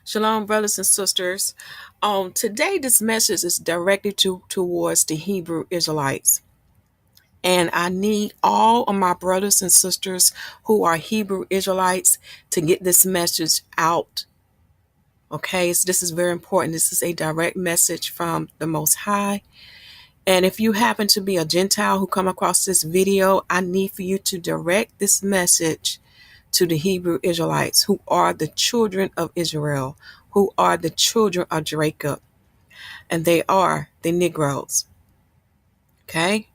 Shalom, brothers and sisters. Today, this message is directed towards the Hebrew Israelites. And I need all of my brothers and sisters who are Hebrew Israelites to get this message out. Okay, so this is very important. This is a direct message from the Most High. And if you happen to be a Gentile who come across this video, I need for you to direct this message to the Hebrew Israelites who are the children of Israel, who are the children of Jacob, and they are the Negroes. Okay?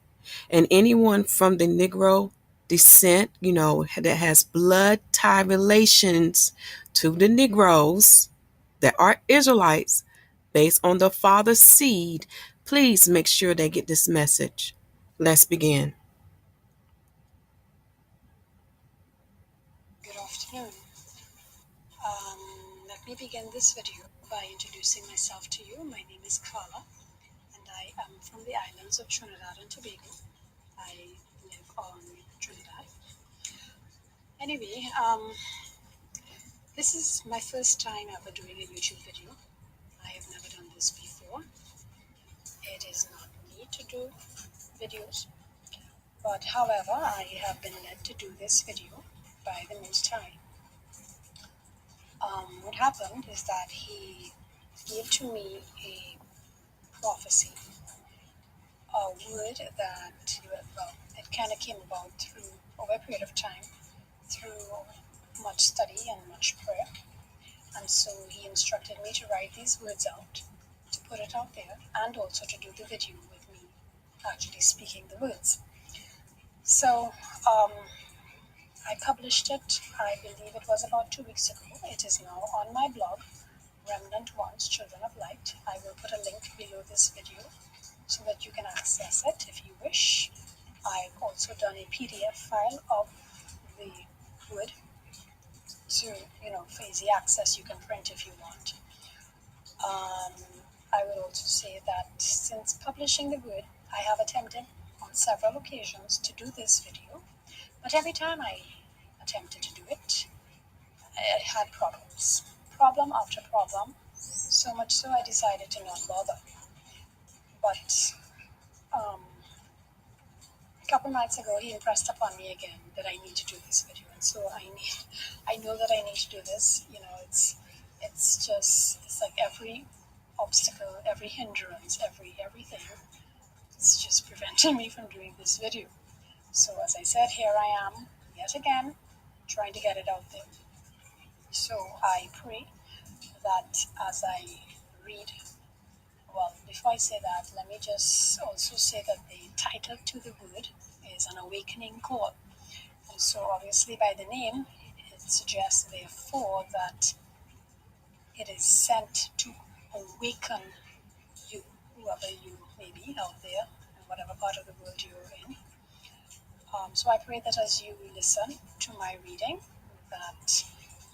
And anyone from the Negro descent, that has blood tie relations to the Negroes that are Israelites based on the father's seed, please make sure they get this message. Let's begin. Good afternoon. Let me begin this video by introducing myself to you. My name is Carla, and I am from the islands of Trinidad and Tobago. I live on Trinidad. Anyway, this is my first time ever doing a YouTube video. I have never done this before. It is not me to do videos, but however, I have been led to do this video by the Most High. What happened is that he gave to me a prophecy, a word that, well, it kind of came about through over a period of time, through much study and much prayer. And so he instructed me to write these words out, to put it out there, and also to do the video with me actually speaking the words. So I published it, I believe it was about 2 weeks ago. It is now on my blog, Remnant Ones, Children of Light. I will put a link below this video so that you can access it if you wish. I've also done a PDF file of the word to, for easy access. You can print if you want. I will also say that since publishing the word, I have attempted on several occasions to do this video, but every time I attempted to do it, I had problems. Problem after problem, so much so I decided to not bother. But a couple nights ago, he impressed upon me again that I need to do this video, and so I know that I need to do this. It's like every obstacle, every hindrance, everything. It's just preventing me from doing this video. So as I said, here I am yet again, trying to get it out there. So I pray that as I read, well, before I say that, let me just also say that the title to the word is An Awakening Call. And so obviously by the name, it suggests therefore that it is sent to awaken you, whoever you may be out there, in whatever part of the world you're in. So I pray that as you listen to my reading, that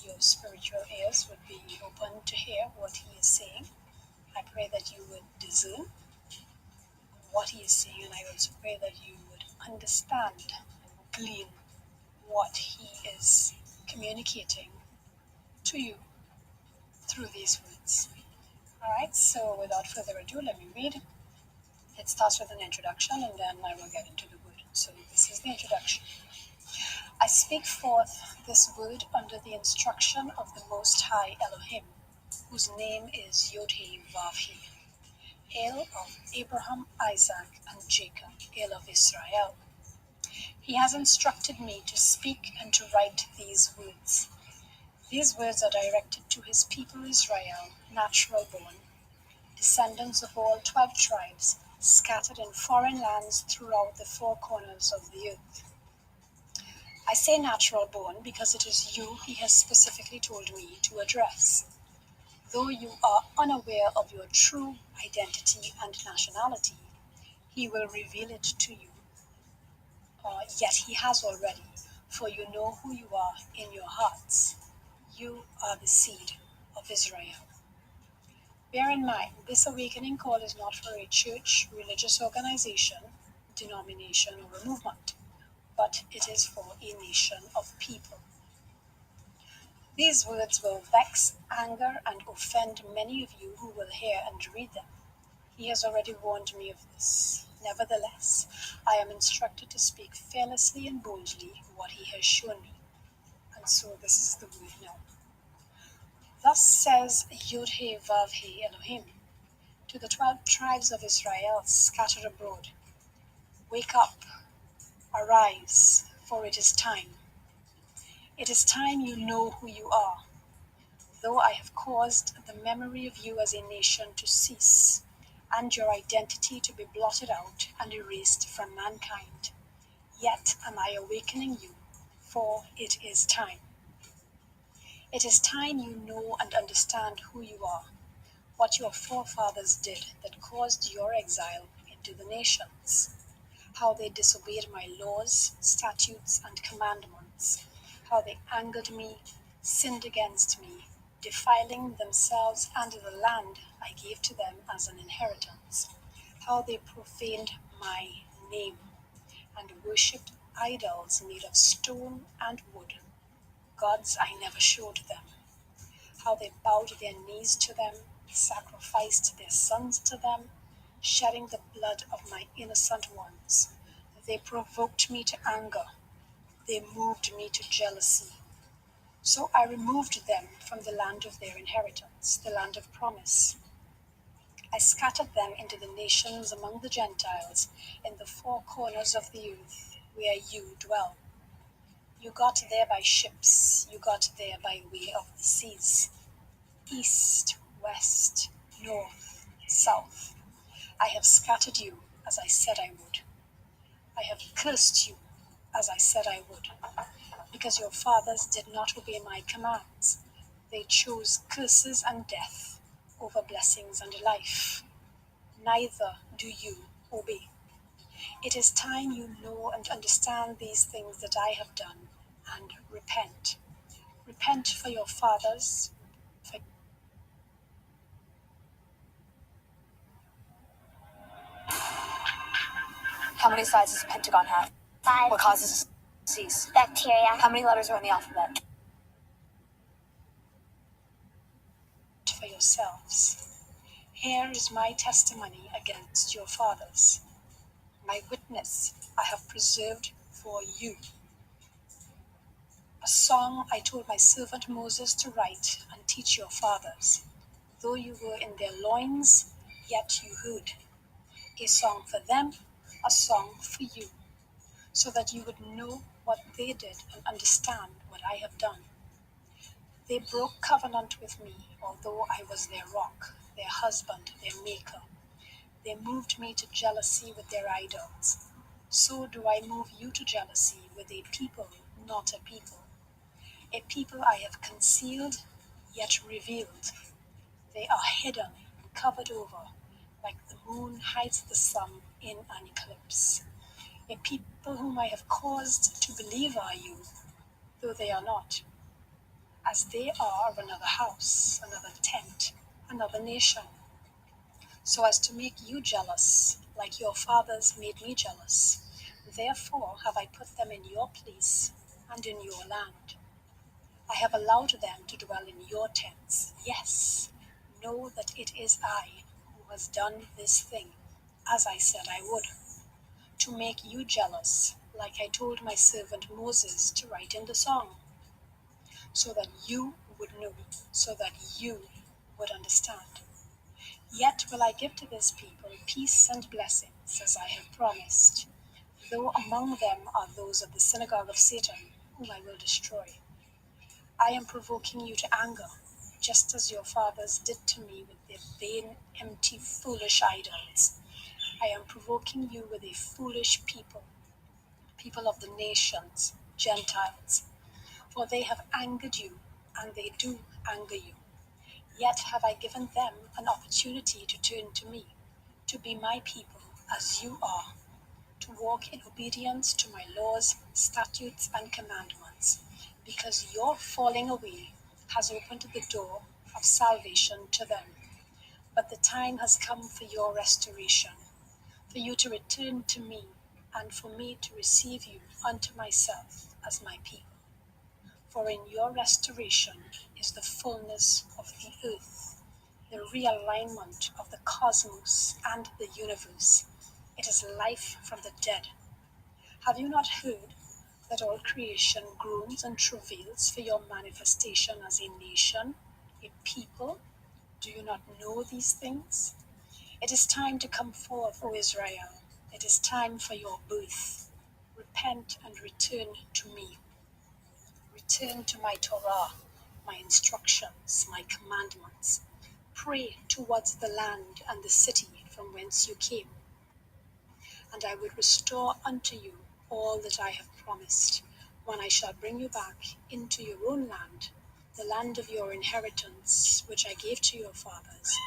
your spiritual ears would be open to hear what he is saying. I pray that you would discern what he is saying, and I also pray that you would understand and glean what he is communicating to you through these words. Alright, so without further ado, let me read. It starts with an introduction and then I will get into the word. So this is the introduction. I speak forth this word under the instruction of the Most High Elohim, whose name is Yod-Heh-Vav-Heh, El of Abraham, Isaac, and Jacob, El of Israel. He has instructed me to speak and to write these words. These words are directed to his people Israel, natural born, descendants of all 12 tribes, scattered in foreign lands throughout the four corners of the earth. I say natural born because it is you he has specifically told me to address. Though you are unaware of your true identity and nationality, he will reveal it to you. Yet he has already, for you know who you are in your hearts. You are the seed of Israel. Bear in mind, this awakening call is not for a church, religious organization, denomination, or a movement, but it is for a nation of people. These words will vex, anger, and offend many of you who will hear and read them. He has already warned me of this. Nevertheless, I am instructed to speak fearlessly and boldly what he has shown me. And so this is the word now. Thus says Yud-He-Vav-He Elohim to the 12 tribes of Israel scattered abroad. Wake up, arise, for it is time. It is time you know who you are. Though I have caused the memory of you as a nation to cease, and your identity to be blotted out and erased from mankind, yet am I awakening you, for it is time. It is time you know and understand who you are, what your forefathers did that caused your exile into the nations, how they disobeyed my laws, statutes, and commandments, how they angered me, sinned against me, defiling themselves and the land I gave to them as an inheritance, how they profaned my name and worshipped idols made of stone and wood, gods I never showed them, how they bowed their knees to them, sacrificed their sons to them, shedding the blood of my innocent ones. They provoked me to anger. They moved me to jealousy. So I removed them from the land of their inheritance, the land of promise. I scattered them into the nations among the Gentiles, in the four corners of the earth, where you dwell. You got there by ships, you got there by way of the seas, east, west, north, south. I have scattered you as I said I would. I have cursed you as I said I would, because your fathers did not obey my commands. They chose curses and death over blessings and life. Neither do you obey. It is time you know and understand these things that I have done, and repent. Repent for your fathers. For How many sides does a pentagon have? 5. What causes disease? Bacteria. How many letters are in the alphabet? For yourselves. Here is my testimony against your fathers, my witness I have preserved for you. A song I told my servant Moses to write and teach your fathers. Though you were in their loins, yet you heard. A song for them, a song for you, so that you would know what they did and understand what I have done. They broke covenant with me, although I was their rock, their husband, their maker. They moved me to jealousy with their idols. So do I move you to jealousy with a people, not a people. A people I have concealed, yet revealed. They are hidden and covered over, like the moon hides the sun in an eclipse. A people whom I have caused to believe are you, though they are not, as they are of another house, another tent, another nation, so as to make you jealous, like your fathers made me jealous. Therefore have I put them in your place and in your land. I have allowed them to dwell in your tents. Yes, know that it is I who has done this thing, as I said I would, to make you jealous, like I told my servant Moses to write in the song, so that you would know, so that you would understand. Yet will I give to this people peace and blessings, as I have promised, though among them are those of the synagogue of Satan, whom I will destroy. I am provoking you to anger, just as your fathers did to me with their vain, empty, foolish idols. I am provoking you with a foolish people, people of the nations, Gentiles, for they have angered you, and they do anger you. Yet have I given them an opportunity to turn to me, to be my people as you are, to walk in obedience to my laws, statutes, and commandments, because your falling away has opened the door of salvation to them. But the time has come for your restoration, for you to return to me, and for me to receive you unto myself as my people. For in your restoration is the fullness of the earth, the realignment of the cosmos and the universe. It is life from the dead. Have you not heard that all creation groans and travails for your manifestation as a nation, a people? Do you not know these things? It is time to come forth, O Israel. It is time for your birth. Repent and return to me. Return to my Torah, my instructions, my commandments. Pray towards the land and the city from whence you came, and I will restore unto you all that I have promised, when I shall bring you back into your own land, the land of your inheritance, which I gave to your fathers.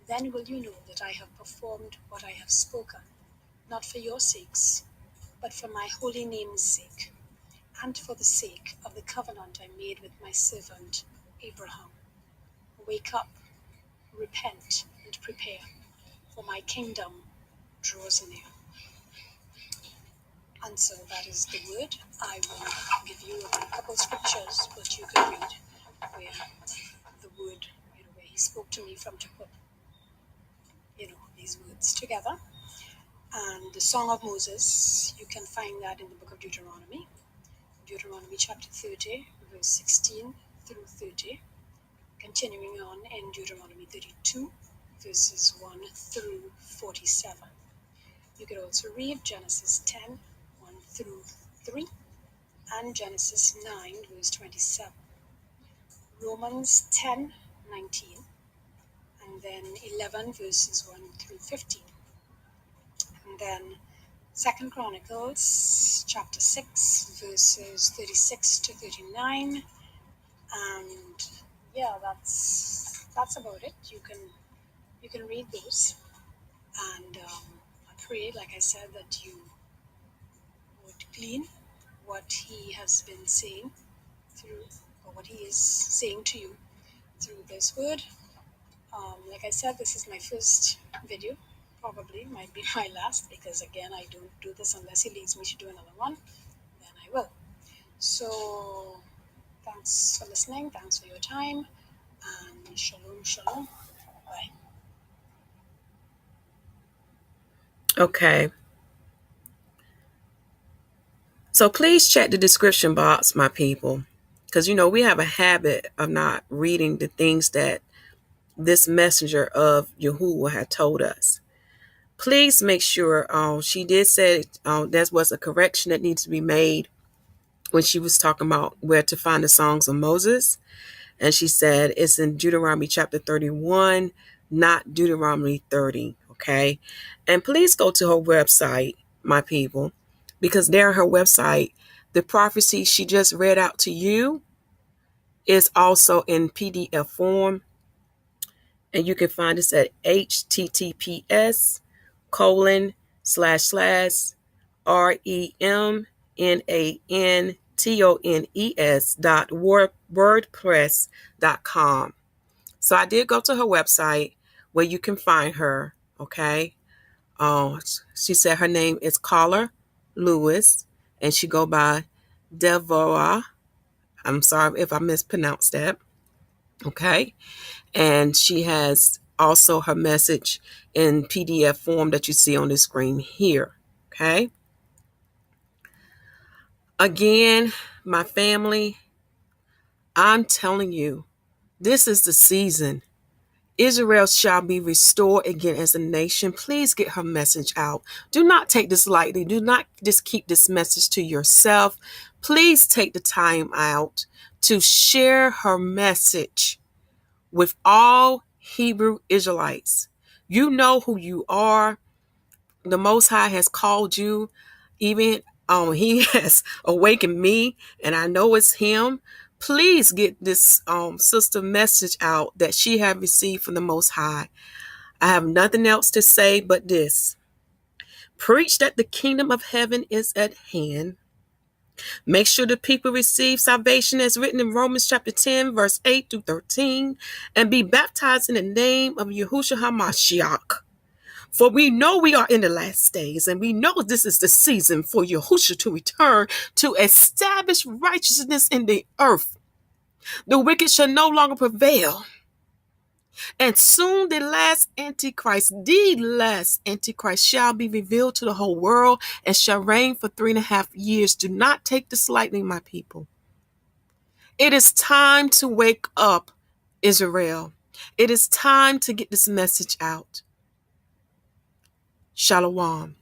Then will you know that I have performed what I have spoken, not for your sakes, but for my holy name's sake, and for the sake of the covenant I made with my servant Abraham. Wake up, repent, and prepare, for my kingdom draws near. And so that is the word. I will give you a couple scriptures which you can read, where the word, where he spoke to me from to put, these words together. And the Song of Moses, you can find that in the book of Deuteronomy chapter 30, verse 16 through 30. Continuing on in Deuteronomy 32, verses 1 through 47. You could also read Genesis 10, 1 through 3, and Genesis 9, verse 27. Romans 10, 19, and then 11, verses 1 through 15. And then 2 Chronicles chapter 6, verses 36 to 39. And yeah, that's about it. You can read those. And I pray, like I said, that you would glean what he has been saying through, or what he is saying to you through this word. Like I said, this is my first video. Probably might be my last, because again, I don't do this unless he leads me to do another one. Then I will. So thanks for listening. Thanks for your time. And shalom, shalom. Bye. Okay. So please check the description box, my people, because we have a habit of not reading the things that this messenger of Yahuwah had told us. Please make sure, she did say there was a correction that needs to be made when she was talking about where to find the songs of Moses. And she said it's in Deuteronomy chapter 31, not Deuteronomy 30. Okay. And please go to her website, my people, because there on her website, the prophecy she just read out to you is also in PDF form. And you can find us at https://REMANTONES.wordpress.com. So I did go to her website where you can find her. Okay. She said her name is Carla Lewis, and she go by Devorah. I'm sorry if I mispronounced that. Okay. And she has also her message in PDF form that you see on the screen here. Okay. Again, my family, I'm telling you, this is the season. Israel shall be restored again as a nation. Please get her message out. Do not take this lightly. Do not just keep this message to yourself. Please take the time out to share her message with all Hebrew Israelites. You know who you are. The Most High has called you. Even he has awakened me, and I know it's him. Please get this sister message out that she have received from the Most High. I have nothing else to say but this. Preach that the kingdom of heaven is at hand. Make sure the people receive salvation as written in Romans chapter 10, verse 8 through 13, and be baptized in the name of Yahushua HaMashiach For we know we are in the last days, and we know this is the season for Yahushua to return to establish righteousness in the earth. The wicked shall no longer prevail. And soon the last Antichrist shall be revealed to the whole world and shall reign for 3.5 years. Do not take this lightly, my people. It is time to wake up, Israel. It is time to get this message out. Shalom.